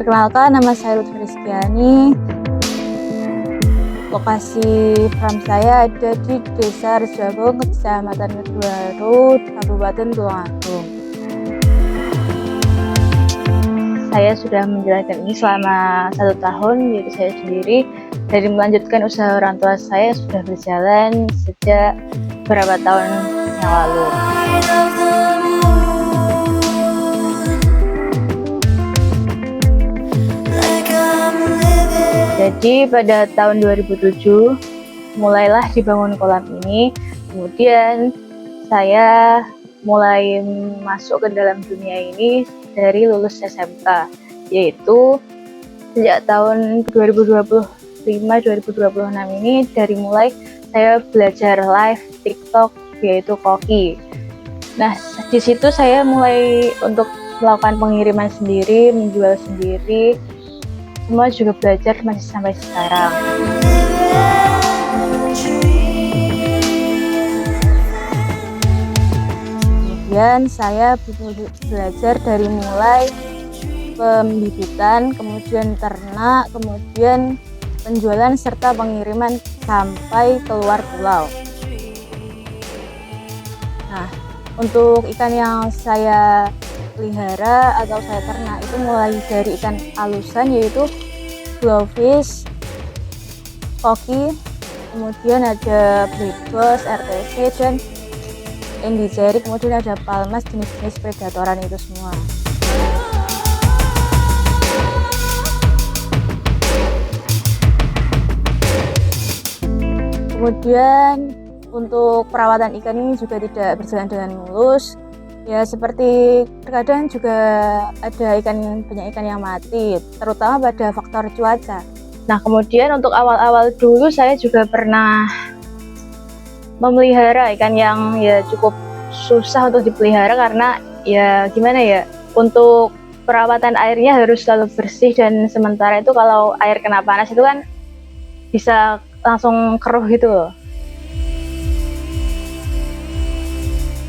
Perkenalkan, nama saya Lutfi Rizkyani. Lokasi farm saya ada di Desa Rejagung, Kecamatan Kedua, Kabupaten Tulungagung. Saya sudah menjalankan ini selama 1 tahun, yaitu saya sendiri. Dari melanjutkan usaha orang tua saya sudah berjalan sejak beberapa tahun yang lalu. Jadi pada tahun 2007 mulailah dibangun kolam ini. Kemudian saya mulai masuk ke dalam dunia ini dari lulus SMK, yaitu sejak tahun 2025-2026 ini dari mulai saya belajar live TikTok, yaitu Koki. Nah, di situ saya mulai untuk melakukan pengiriman sendiri, menjual sendiri. Semua juga belajar masih sampai sekarang. Kemudian saya belajar dari mulai pembibitan, kemudian ternak, kemudian penjualan serta pengiriman sampai keluar pulau. Nah, untuk ikan yang saya pelihara atau saya ternak itu mulai dari ikan alusan, yaitu glowfish, koki, kemudian ada blackbass, RTC, dan endiceri, kemudian ada palmas, jenis-jenis predatoran itu semua. Kemudian untuk perawatan ikan ini juga tidak berjalan dengan mulus. Ya, seperti terkadang juga ada banyak ikan yang mati, terutama pada faktor cuaca. Nah, kemudian untuk awal-awal dulu saya juga pernah memelihara ikan yang ya cukup susah untuk dipelihara karena ya gimana ya, untuk perawatan airnya harus selalu bersih, dan sementara itu kalau air kena panas itu kan bisa langsung keruh gitu loh.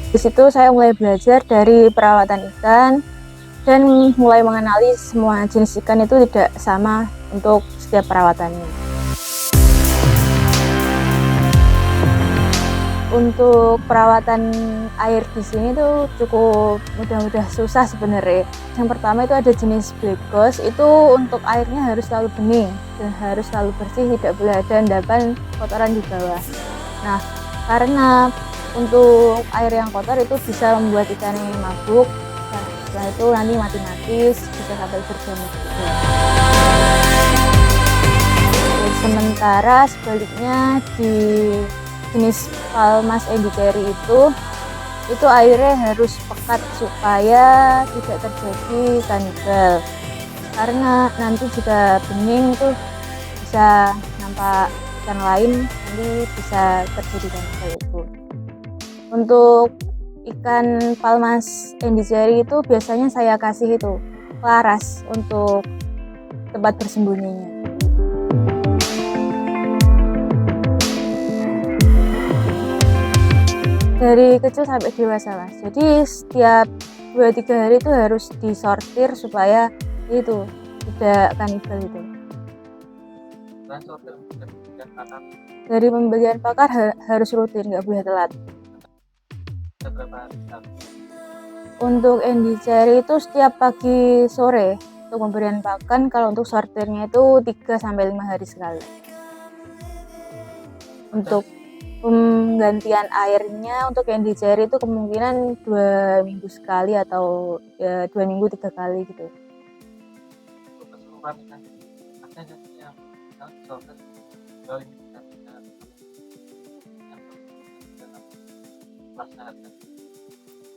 Di situ saya mulai belajar dari perawatan ikan dan mulai mengenali semua jenis ikan itu tidak sama untuk setiap perawatannya. Untuk perawatan air di sini tuh cukup mudah susah sebenarnya. Yang pertama itu ada jenis blackbass, itu untuk airnya harus selalu bening dan harus selalu bersih, tidak boleh ada endapan kotoran di bawah. Nah, karena untuk air yang kotor itu bisa membuat ikan yang mabuk. Nah, setelah itu nanti mati-mati, bisa sampai berjamur. Sementara sebaliknya di jenis palmas endiceri itu airnya harus pekat supaya tidak terjadi kanibal. Karena nanti jika bening itu bisa nampak ikan lain, nanti bisa terjadi kanibal itu. Untuk ikan palmas endiceri itu biasanya saya kasih itu laras untuk tempat bersembunyinya. Dari kecil sampai dewasa, Mas. Jadi setiap 2-3 hari itu harus disortir supaya itu tidak kanibal itu. Dari pembelian pakar harus rutin, nggak boleh telat. Untuk endiceri itu setiap pagi sore untuk pemberian pakan. Kalau untuk sortirnya itu 3-5 hari sekali. Untuk penggantian airnya untuk endiceri itu kemungkinan 2 minggu sekali atau ya 2 minggu 3 kali gitu.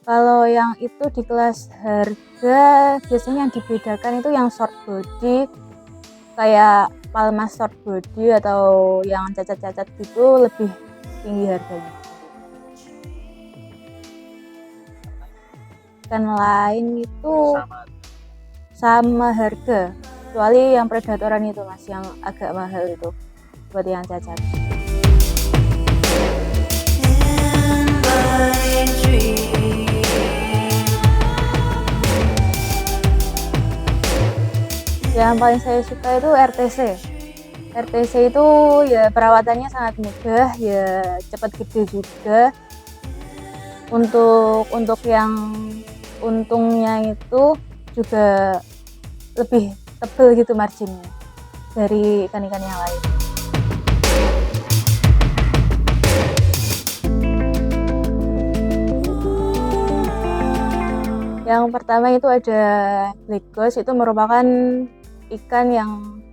Kalau yang itu di kelas harga biasanya yang dibedakan itu yang short body kayak palmas short body atau yang cacat-cacat gitu lebih tinggi harganya. Ikan lain itu sama harga, kecuali yang predatoran itu, Mas, yang agak mahal itu buat yang cacat. Yang paling saya suka itu RTC. RTC itu ya perawatannya sangat mudah, ya cepat gede juga. Untuk yang untungnya itu juga lebih tebal gitu marginnya dari ikan-ikan yang lain. Yang pertama itu ada black ghost, itu merupakan ikan yang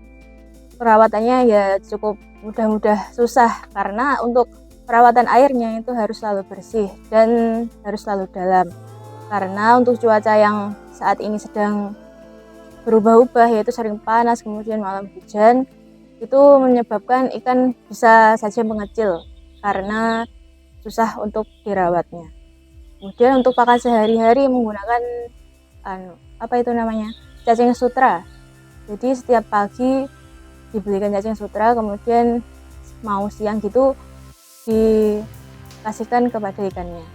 perawatannya ya cukup mudah susah, karena untuk perawatan airnya itu harus selalu bersih dan harus selalu dalam, karena untuk cuaca yang saat ini sedang berubah-ubah, yaitu sering panas kemudian malam hujan, itu menyebabkan ikan bisa saja mengecil karena susah untuk dirawatnya. Kemudian untuk pakan sehari-hari menggunakan cacing sutra. Jadi setiap pagi dibelikan cacing sutra, kemudian mau siang gitu dikasihkan kepada ikannya.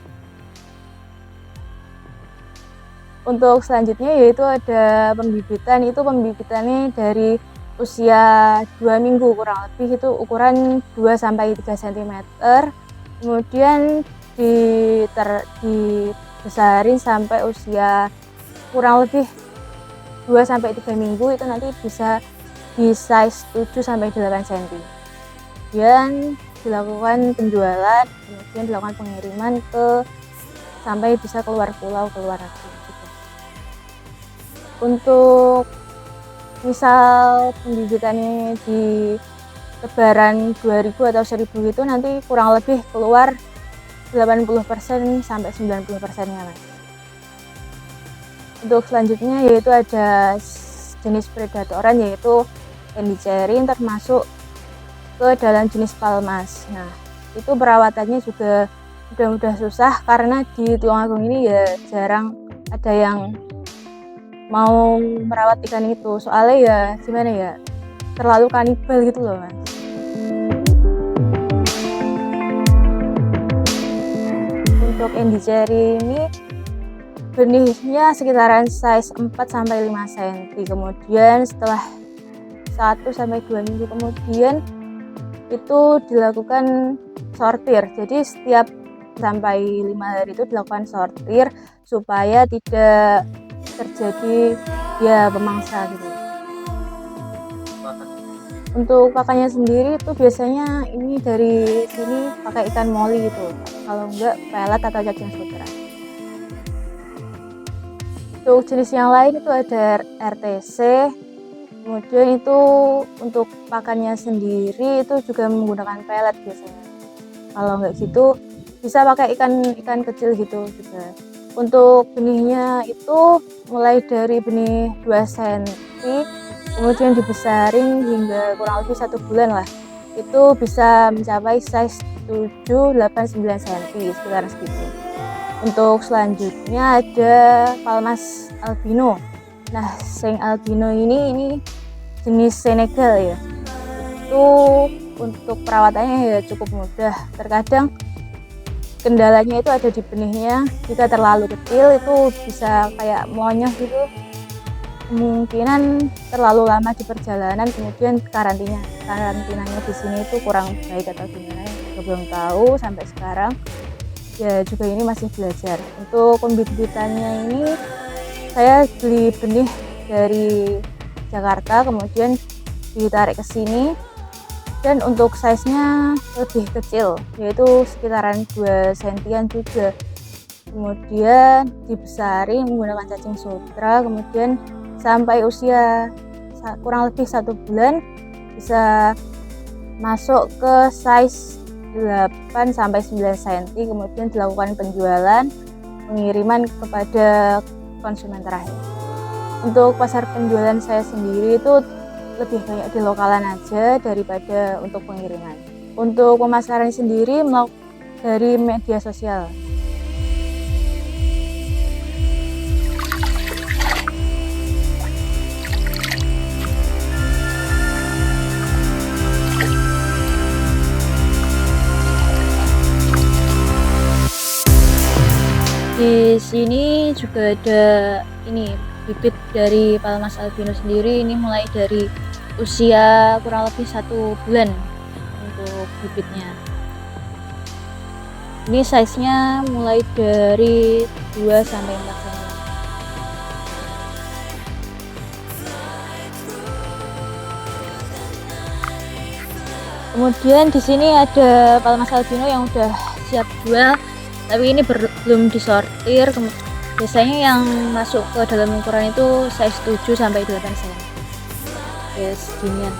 Untuk selanjutnya yaitu ada pembibitan. Itu pembibitannya dari usia 2 minggu kurang lebih, itu ukuran 2-3 cm, kemudian dibesarin sampai usia kurang lebih 2-3 minggu, itu nanti bisa di size 7-8 cm. Kemudian dilakukan penjualan, kemudian dilakukan pengiriman sampai bisa keluar pulau, keluar negeri juga. Untuk misal pembibitannya di lebaran 2000 atau 1000 itu nanti kurang lebih keluar 80% sampai 90%-nya, Mas. Untuk selanjutnya yaitu ada jenis predatoran, yaitu Endicerin, termasuk ke dalam jenis palmas. Nah, itu perawatannya juga mudah susah, karena di Tulungagung ini ya jarang ada yang mau merawat ikan itu, soalnya ya gimana ya, terlalu kanibal gitu loh, Mas. Untuk Endicerin ini benihnya sekitaran size 4-5 cm, kemudian setelah 1-2 minggu kemudian itu dilakukan sortir. Jadi setiap sampai 5 hari itu dilakukan sortir supaya tidak terjadi ya pemangsa gitu. Untuk pakannya sendiri itu biasanya ini dari sini pakai ikan moli gitu, kalau enggak pelet atau cacing sutra. Untuk jenis yang lain itu ada RTC, kemudian itu untuk pakannya sendiri itu juga menggunakan pelet biasanya. Kalau enggak gitu bisa pakai ikan kecil gitu juga. Untuk benihnya itu mulai dari benih 2 cm, kemudian dibesarin hingga kurang lebih 1 bulan lah, itu bisa mencapai size 7-8-9 cm, sekitar segitu. Untuk selanjutnya ada palmas albino. Nah, sing albino ini jenis Senegal ya. Itu untuk perawatannya ya cukup mudah. Terkadang kendalanya itu ada di benihnya. Jika terlalu kecil itu bisa kayak monyong gitu, kemungkinan terlalu lama di perjalanan, kemudian karantinanya di sini itu kurang baik atau gimana, belum tahu sampai sekarang. Ya juga ini masih belajar. Untuk pembibitannya ini saya beli benih dari Jakarta, kemudian ditarik ke sini, dan untuk size-nya lebih kecil, yaitu sekitaran 2 cm juga. Kemudian dibesarin menggunakan cacing sutra, kemudian sampai usia kurang lebih 1 bulan bisa masuk ke size 8-9 cm, kemudian dilakukan penjualan, pengiriman kepada konsumen terakhir. Untuk pasar penjualan saya sendiri itu lebih banyak di lokalan aja daripada untuk pengiriman. Untuk pemasaran sendiri dari media sosial. Di sini juga ada ini bibit dari Palmas albino sendiri ini mulai dari usia kurang lebih 1 bulan untuk bibitnya. Ini size-nya mulai dari 2 sampai 4 cm. Kemudian di sini ada Palmas albino yang udah siap jual, tapi ini belum disortir. Biasanya yang masuk ke dalam ukuran itu size 7 sampai 8 cm. Ya, seginian.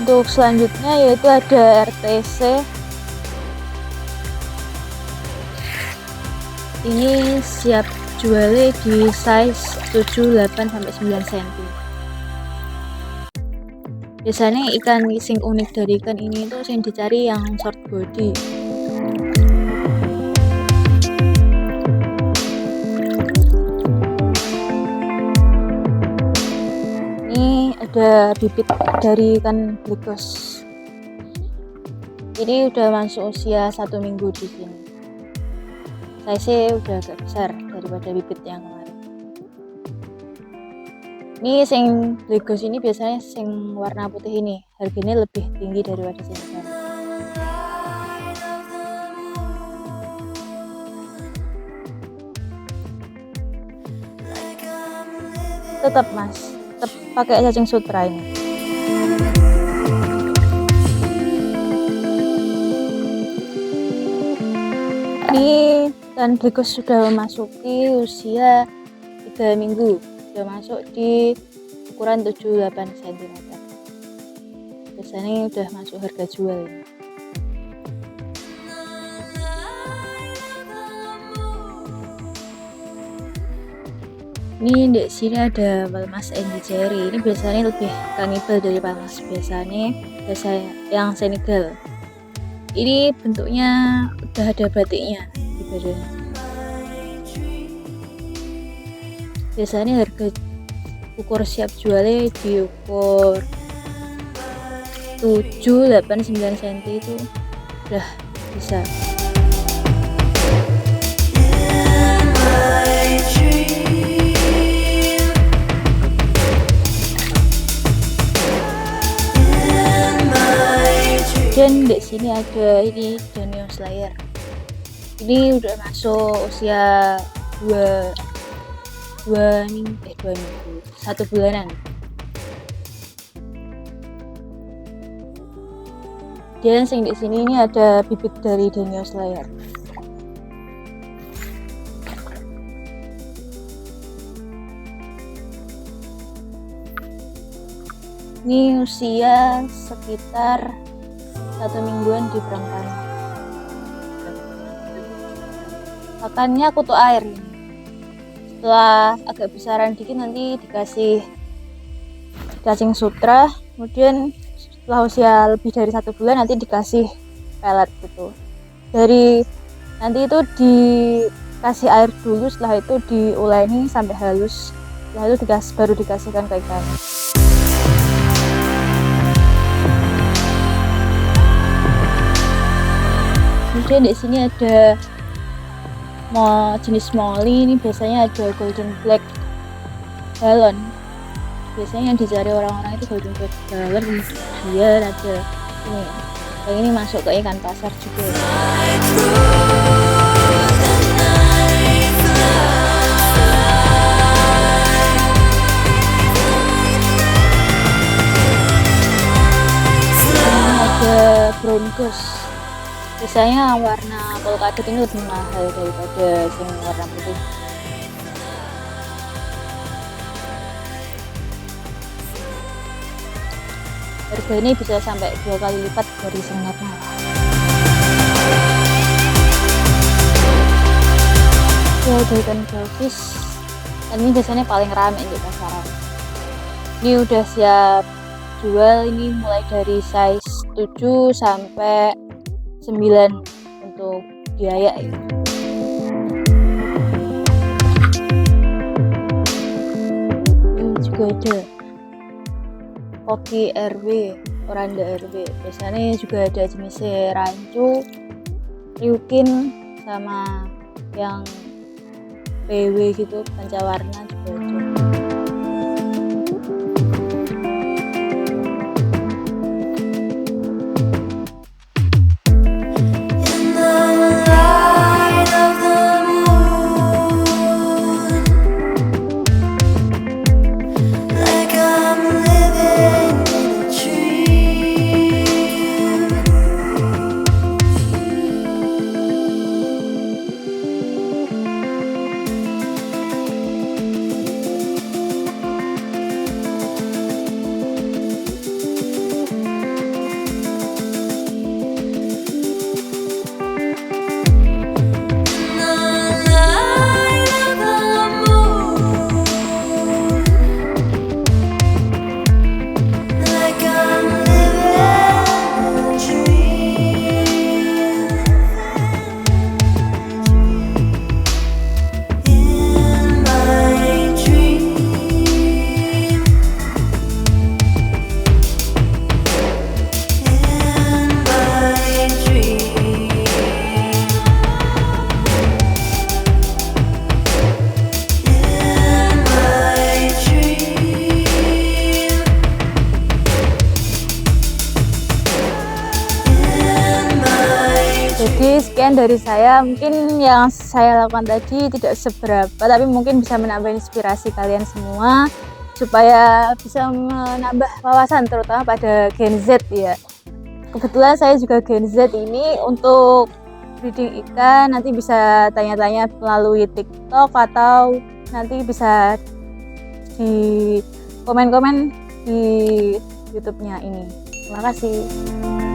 Untuk selanjutnya yaitu ada RTC. Ini siap jualnya di size 7, 8 sampai 9 cm. Biasanya ikan sing unik dari ikan ini itu yang dicari yang short body. Ini ada bibit dari ikan black ghost. Ini udah masuk usia 1 minggu di sini. Size-nya udah agak besar daripada bibit yang kemarin. Ini sing black ghost ini biasanya sing warna putih ini harganya lebih tinggi daripada sing ikan. Tetap mas, tetap pakai cacing sutra ini. Ini ikan black ghost sudah memasuki usia 3 minggu, sudah masuk di ukuran 7-8 cm. Biasanya udah masuk harga jual ini. Ini di sini ada Palmas Andy Cherry. Ini biasanya lebih kanibal dari Palmas biasanya yang Senegal. Ini bentuknya udah ada batiknya di badan. Biasanya harga ukur siap jualnya di ukur 7, 8, 9 cm itu udah bisa. Dan di sini ada ini Danio Slayer. Ini udah masuk usia 2 minggu, 1 bulanan. Dan sing di sini ini ada bibit dari Danio Slayer. Ini usia sekitar 1 mingguan di perangkap. Makannya kutu air. Setelah agak besaran dikit nanti dikasih cacing sutra. Kemudian setelah usia lebih dari 1 bulan nanti dikasih pelet gitu. Dari nanti itu dikasih air dulu, setelah itu diuleni sampai halus. Setelah itu baru dikasihkan ke ikan. Kemudian di sini ada jenis molly. Ini biasanya ada golden black balon. Biasanya yang dicari orang-orang itu golden black balon. Kemudian ada ini, yang ini masuk ke ikan pasar juga. Ini ada brown ghost. Biasanya warna polkadot ini lebih mahal daripada yang warna putih. Harga ini bisa sampai 2 kali lipat dari yang normal. Ada ikan galvis. Ini biasanya paling ramai di pasaran. Ini udah siap jual. Ini mulai dari size 7 sampai 9 untuk biaya ya. Ini juga ada Koki RW. oranda RB. Biasanya juga ada jenisnya rancu, ryukin, sama yang PW gitu, pancawarna juga ada. Jadi sekian dari saya, mungkin yang saya lakukan tadi tidak seberapa, tapi mungkin bisa menambah inspirasi kalian semua supaya bisa menambah wawasan terutama pada Gen Z ya. Kebetulan saya juga Gen Z ini. Untuk breeding ikan nanti bisa tanya-tanya melalui TikTok atau nanti bisa di komen-komen di YouTube-nya ini. Terima kasih.